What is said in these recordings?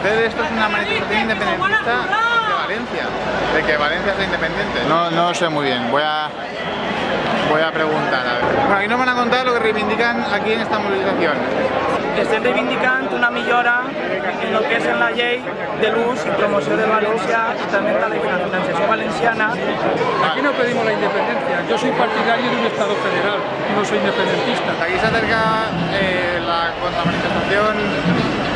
parecer esto es una manifestación independentista de Valencia, de que Valencia sea independiente. No sé muy bien, voy a preguntar. A ver. Bueno, aquí nos van a contar lo que reivindican aquí en esta movilización. Estem reivindicant una millora en el que és en la llei de l'ús i promoció del valencià y también de la financiación valenciana. Aquí no pedimos la independencia, yo soy partidario de un Estado federal, no soy independentista. Aquí se acerca la contramanifestación.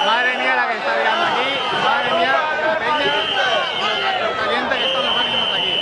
Madre mía la que está liando aquí, madre mía la peña, lo caliente que están los ánimos aquí.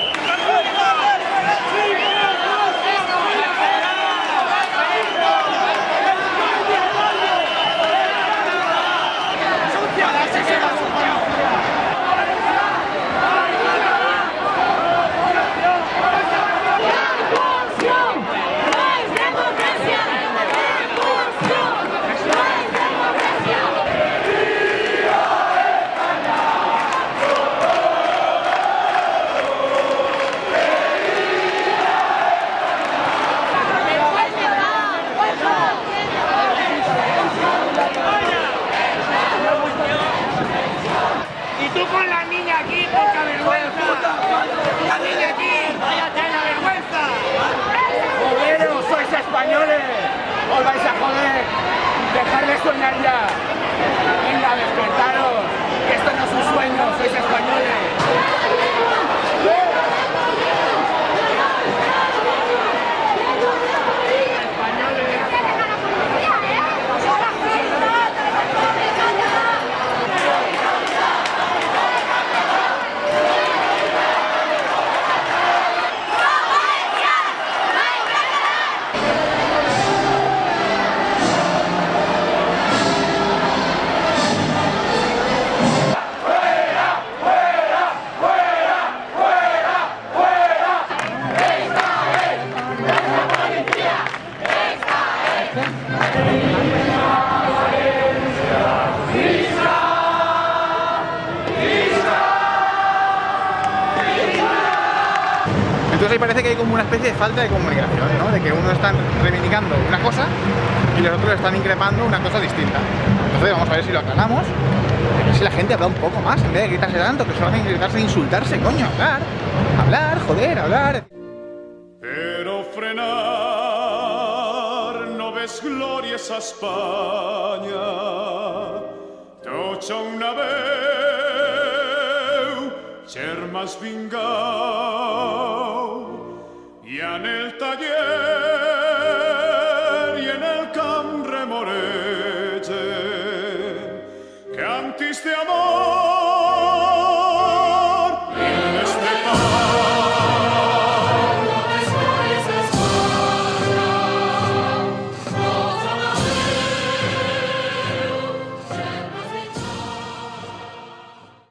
¡Os vais a joder! ¡Dejad de soñar ya! ¡Venga, despertaros! ¡Que esto no es un sueño! ¡Sois españoles! Entonces ahí parece que hay como una especie de falta de comunicación, ¿no? De que uno están reivindicando una cosa y los otros están increpando una cosa distinta. Entonces vamos a ver si lo aclaramos, a ver si la gente habla un poco más en vez de gritarse tanto, que solo hacen gritarse e insultarse, coño, hablar, joder, hablar. Pero frenar, no ves glorias a España, tocha una veu, germans vingau, i en el taller i en el camp remoregen, cantis de amor.